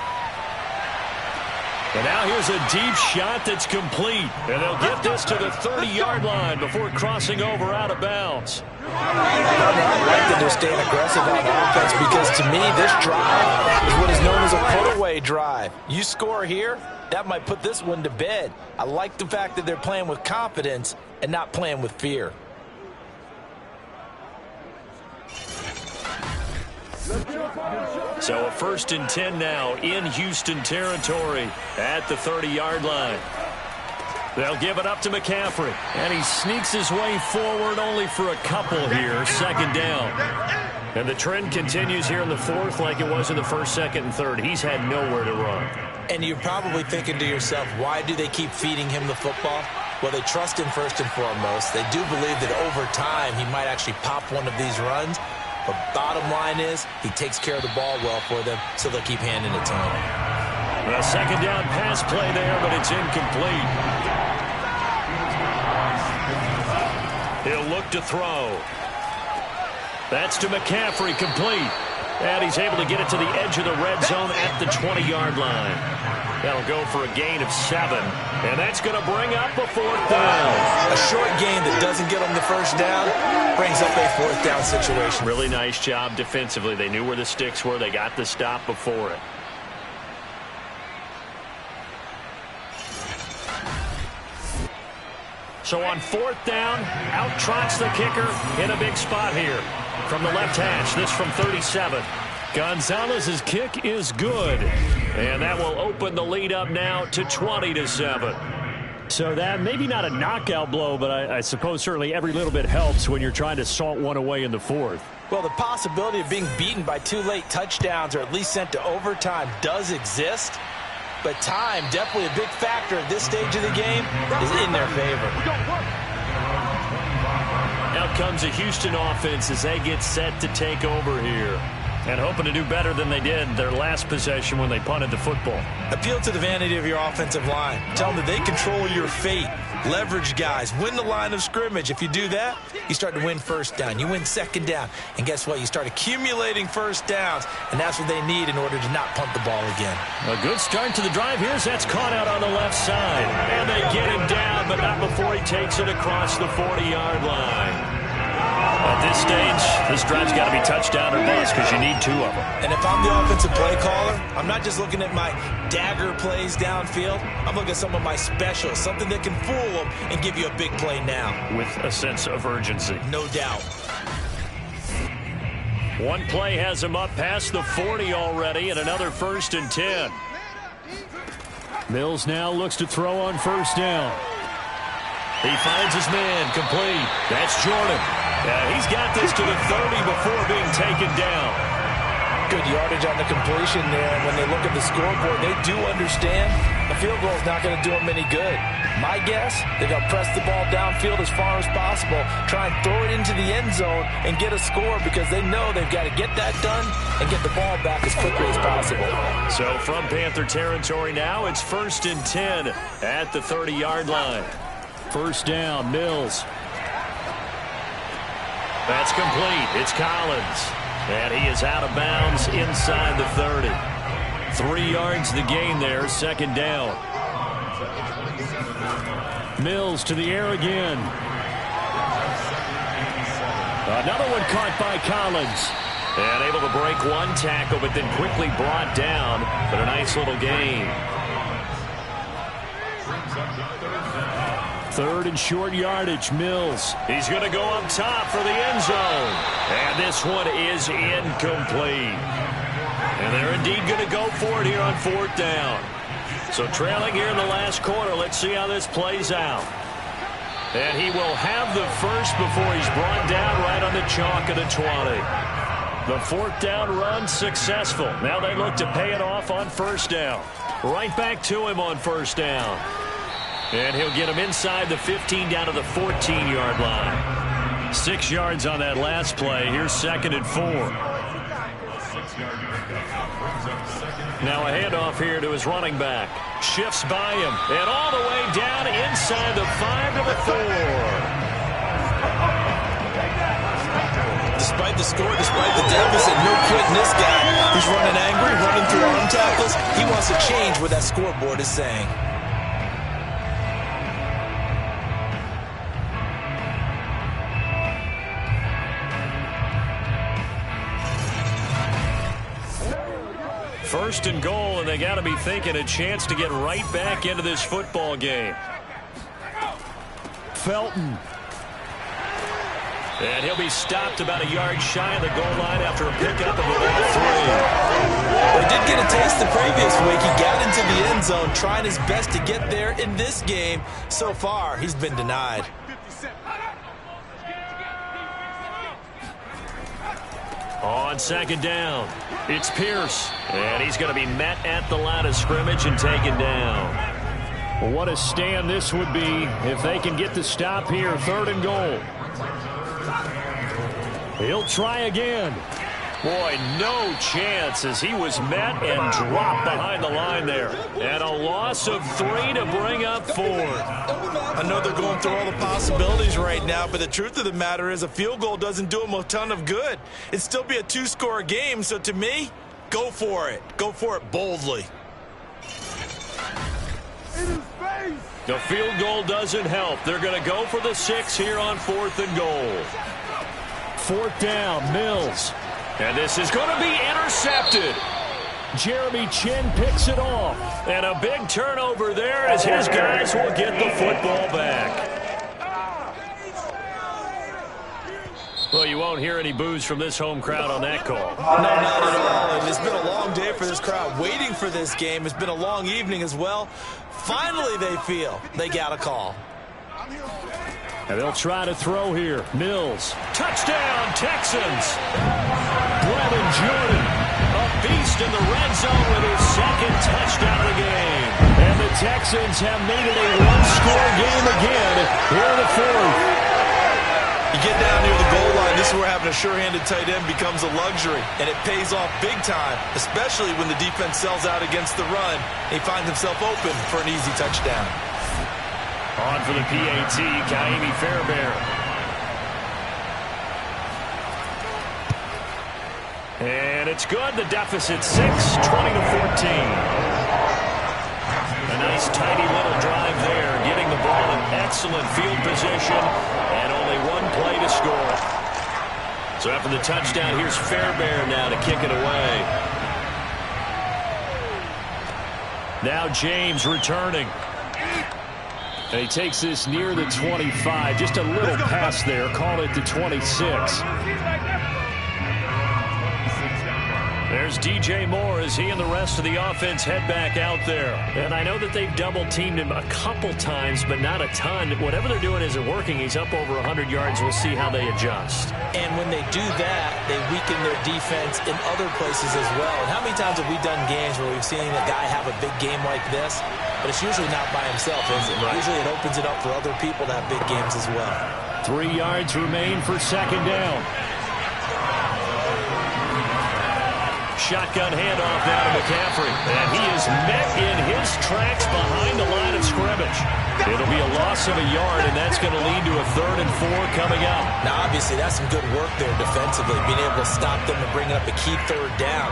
And now here's a deep shot that's complete. And they'll get this to the 30-yard line before crossing over out of bounds. I like that they're staying aggressive on offense, because to me this drive is what is known as a put-away drive. You score here, that might put this one to bed. I like the fact that they're playing with confidence and not playing with fear. So a 1st and 10 now in Houston territory at the 30-yard line. They'll give it up to McCaffrey. And he sneaks his way forward only for a couple here. 2nd down. And the trend continues here in the 4th like it was in the 1st, 2nd, and 3rd. He's had nowhere to run. And you're probably thinking to yourself, why do they keep feeding him the football? Well, they trust him first and foremost. They do believe that over time he might actually pop one of these runs. But bottom line is he takes care of the ball well for them, so they'll keep handing it to him. A 2nd down pass play there, but it's incomplete. He'll look to throw. That's to McCaffrey, complete. And he's able to get it to the edge of the red zone at the 20-yard line. That'll go for a gain of 7. And that's going to bring up a 4th down. A short gain that doesn't get them the first down brings up a 4th down situation. Really nice job defensively. They knew where the sticks were. They got the stop before it. So on 4th down, out trots the kicker in a big spot here. From the left hash, this from 37. Gonzalez's kick is good. And that will open the lead up now to 20-7. So that maybe not a knockout blow, but I suppose certainly every little bit helps when you're trying to salt one away in the fourth. Well, the possibility of being beaten by 2 late touchdowns or at least sent to overtime does exist. But time, definitely a big factor at this stage of the game, is in their favor. Now comes a Houston offense as they get set to take over here. And hoping to do better than they did their last possession when they punted the football. Appeal to the vanity of your offensive line. Tell them that they control your fate. Leverage guys. Win the line of scrimmage. If you do that, you start to win first down. You win second down. And guess what? You start accumulating first downs. And that's what they need in order to not punt the ball again. A good start to the drive. Here's that's caught out on the left side. And they get him down, but not before he takes it across the 40-yard line. At this stage, this drive's got to be touchdown or bust because you need 2 of them. And if I'm the offensive play caller, I'm not just looking at my dagger plays downfield. I'm looking at some of my specials, something that can fool them and give you a big play now. With a sense of urgency. No doubt. One play has him up past the 40 already, and another 1st and 10. Mills now looks to throw on 1st down. He finds his man, complete. That's Jordan. He's got this to the 30 before being taken down. Good yardage on the completion there. And when they look at the scoreboard, they do understand a field goal is not going to do them any good. My guess, they're going to press the ball downfield as far as possible, try and throw it into the end zone and get a score because they know they've got to get that done and get the ball back as quickly as possible. So from Panther territory now, it's 1st and 10 at the 30-yard line. 1st down, Mills. That's complete. It's Collins. And he is out of bounds inside the 30. 3 yards the gain there, 2nd down. Mills to the air again. Another one caught by Collins. And able to break one tackle, but then quickly brought down. But a nice little gain. 3rd and short yardage, Mills. He's going to go up top for the end zone. And this one is incomplete. And they're indeed going to go for it here on 4th down. So trailing here in the last quarter, let's see how this plays out. And he will have the first before he's brought down right on the chalk of the 20. The 4th down run successful. Now they look to pay it off on 1st down. Right back to him on 1st down. And he'll get him inside the 15 down to the 14-yard line. 6 yards on that last play. Here's 2nd and 4. Now a handoff here to his running back. Shifts by him. And all the way down inside the 5 to the 4. Despite the score, despite the deficit, no quitting this guy. He's running angry, running through arm tackles. He wants to change what that scoreboard is saying. First and goal, and they got to be thinking a chance to get right back into this football game. Felton. And he'll be stopped about a yard shy of the goal line after a pickup of about 3. Well, he did get a taste the previous week. He got into the end zone, trying his best to get there in this game. So far, he's been denied. On 2nd down, it's Pierce. And he's going to be met at the line of scrimmage and taken down. Well, what a stand this would be if they can get the stop here. 3rd and goal. He'll try again. Boy, no chance as he was met and dropped behind the line there. And a loss of 3 to bring up 4. I know they're going through all the possibilities right now, but the truth of the matter is a field goal doesn't do them a ton of good. It'd still be a 2-score game, so to me, go for it. Go for it boldly. The field goal doesn't help. They're going to go for the 6 here on 4th and goal. 4th down, Mills. And this is going to be intercepted. Jeremy Chin picks it off. And a big turnover there as his guys will get the football back. Well, you you won't hear any boos from this home crowd on that call. No, not at all. And it's been a long day for this crowd waiting for this game. It's been a long evening as well. Finally, they feel they got a call. And they'll try to throw here. Mills. Touchdown, Texans. Brevin Jordan, a beast in the red zone with his second touchdown of the game. And the Texans have made it a one-score game again here in the fourth. You get down near the goal line, this is where having a sure-handed tight end becomes a luxury, and it pays off big time, especially when the defense sells out against the run. He finds himself open for an easy touchdown. On for the PAT, Ka'imi Fairbairn. And it's good. The deficit 6, 20-14. A nice tidy little drive there, getting the ball in excellent field position, and only one play to score. So after the touchdown, here's Fairbairn now to kick it away. Now James returning. And he takes this near the 25. Just a little pass there. Call it the 26. There's DJ Moore as he and the rest of the offense head back out there. And I know that they've double-teamed him a couple times, but not a ton. Whatever they're doing isn't working. He's up over 100 yards. We'll see how they adjust. And when they do that, they weaken their defense in other places as well. And how many times have we done games where we've seen a guy have a big game like this? But it's usually not by himself, is it? Right. Usually it opens it up for other people to have big games as well. 3 yards remain for second down. Shotgun handoff now to McCaffrey. And he is met in his tracks behind the line of scrimmage. It'll be a loss of a yard, and that's going to lead to a 3rd and 4 coming up. Now, obviously, that's some good work there defensively, being able to stop them and bring up a key 3rd down.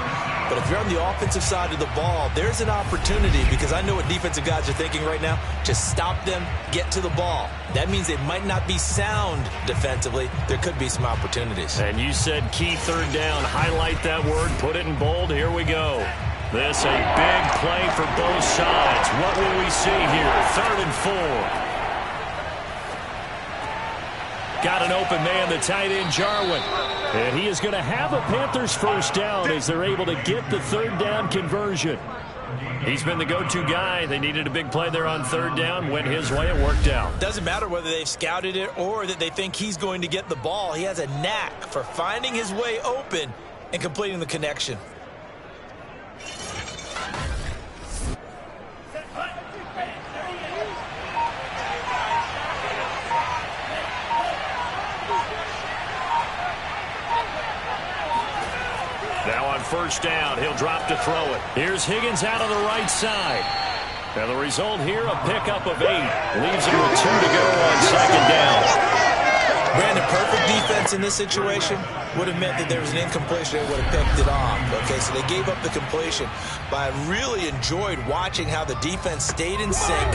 But if you're on the offensive side of the ball, there's an opportunity, because I know what defensive guys are thinking right now. Just stop them, get to the ball. That means they might not be sound defensively. There could be some opportunities. And you said key 3rd down. Highlight that word. Put it in bold. Here we go. This a big play for both sides. What will we see here? 3rd and 4. Got an open man, the tight end, Jarwin. And he is going to have a Panthers first down as they're able to get the 3rd down conversion. He's been the go-to guy. They needed a big play there on 3rd down. Went his way. It worked out. Doesn't matter whether they've scouted it or that they think he's going to get the ball. He has a knack for finding his way open and completing the connection. Now on first down, he'll drop to throw it. Here's Higgins out on the right side. And the result here, a pickup of 8. Leaves him with 2 to go on second down. Brandon, perfect defense in this situation would have meant that there was an incompletion. They would have picked it off. Okay, so they gave up the completion. But I really enjoyed watching how the defense stayed in sync,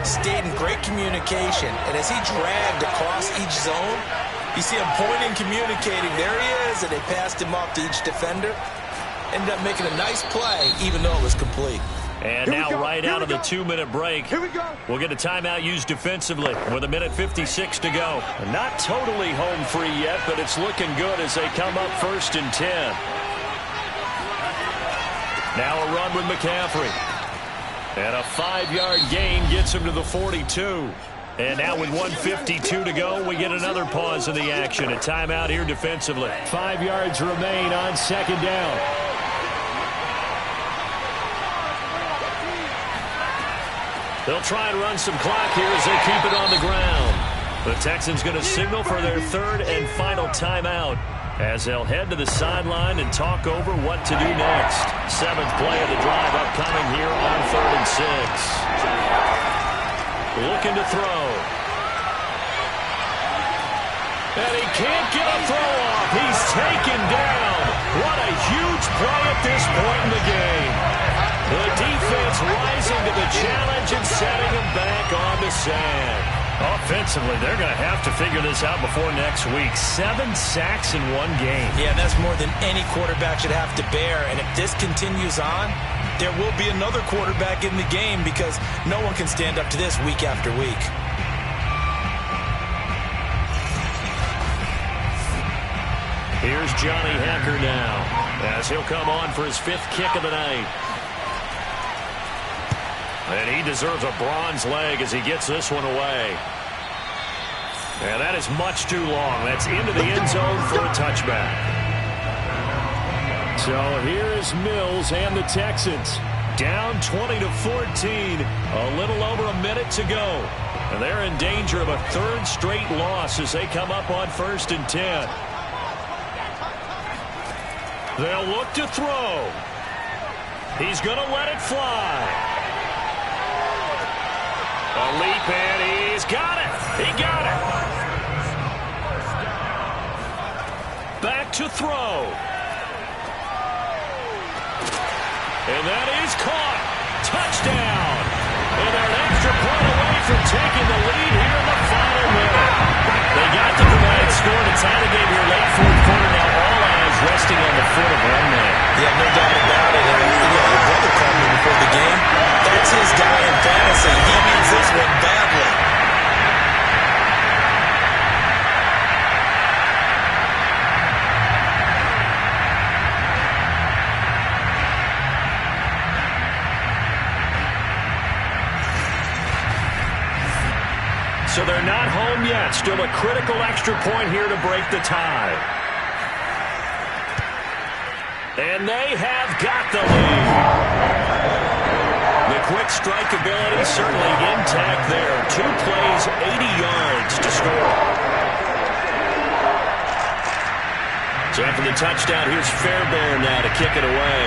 stayed in great communication. And as he dragged across each zone, you see him pointing, communicating. There he is, and they passed him off to each defender. Ended up making a nice play, even though it was complete. And now right out of the 2-minute break, we'll get a timeout used defensively with 1:56 to go. Not totally home free yet, but it's looking good as they come up 1st and 10. Now a run with McCaffrey. And a 5-yard gain gets him to the 42. And now with 1:52 to go, we get another pause in the action. A timeout here defensively. 5 yards remain on second down. They'll try and run some clock here as they keep it on the ground. The Texans going to signal for their 3rd and final timeout as they'll head to the sideline and talk over what to do next. 7th play of the drive upcoming here on 3rd and 6. Looking to throw. And he can't get a throw off. He's taken down. What a huge play at this point in the game. The defense rising to the challenge and setting him back on the sand. Offensively, they're going to have to figure this out before next week. 7 sacks in one game. Yeah, that's more than any quarterback should have to bear. And if this continues on, there will be another quarterback in the game because no one can stand up to this week after week. here's Johnny Hekker now, as he'll come on for his 5th kick of the night. And he deserves a bronze leg as he gets this one away. And that is much too long. That's into the end zone for a touchback. So here is Mills and the Texans. Down 20-14. A little over a minute to go. And they're in danger of a 3rd straight loss as they come up on 1st and 10. They'll look to throw. He's going to let it fly. A leap, and he's got it. He got it. Back to throw. And that is caught. Touchdown. And they're an extra point away from taking the lead here in the final minute. They got the dramatic score to tie the game here late 4th quarter. Now all eyes resting on the foot of one man. Yeah, no doubt about it. And, your brother called me before the game. That's his guy in fantasy. He needs this one badly. So they're not home yet. Still a critical extra point here to break the tie. And they have got the lead. The quick strike ability certainly intact there. 2 plays, 80 yards to score. So after the touchdown, here's Fairbairn now to kick it away.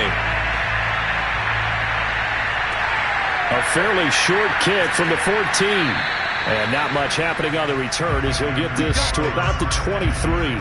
A fairly short kick from the 14. And not much happening on the return as he'll get this to about the 23.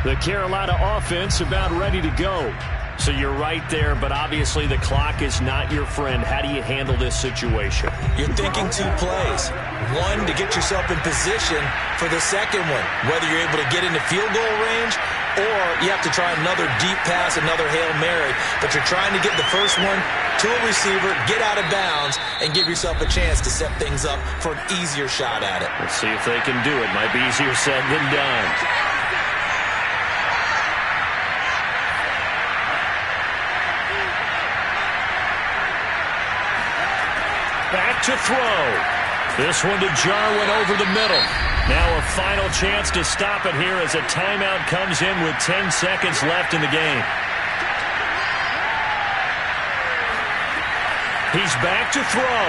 The Carolina offense about ready to go. So you're right there, but obviously the clock is not your friend. How do you handle this situation? You're thinking 2 plays. One, to get yourself in position for the second one, whether you're able to get into field goal range or you have to try another deep pass, another Hail Mary. But you're trying to get the first one to a receiver, get out of bounds, and give yourself a chance to set things up for an easier shot at it. Let's see if they can do it. Might be easier said than done. Back to throw. This one to Jarwin over the middle. Now a final chance to stop it here as a timeout comes in with 10 seconds left in the game. He's back to throw.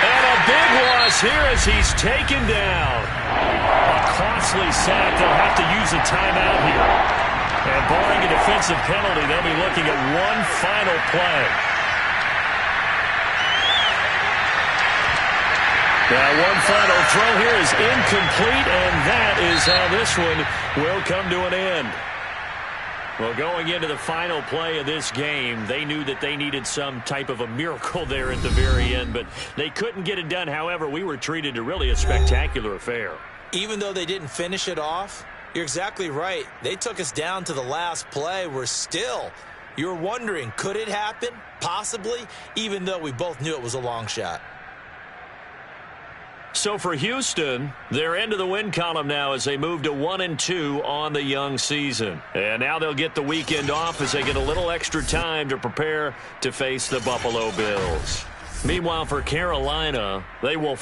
And a big loss here as he's taken down. A costly sack. They'll have to use a timeout here. And barring a defensive penalty, they'll be looking at one final play. Now one final throw here is incomplete, and that is how this one will come to an end. Well, going into the final play of this game, they knew that they needed some type of a miracle there at the very end, but they couldn't get it done. However, we were treated to really a spectacular affair. Even though they didn't finish it off, you're exactly right. They took us down to the last play. We're still, you're wondering, could it happen? Possibly, even though we both knew it was a long shot. So for Houston, they're into the win column now as they move to 1-2 on the young season. And now they'll get the weekend off as they get a little extra time to prepare to face the Buffalo Bills. Meanwhile, for Carolina, they will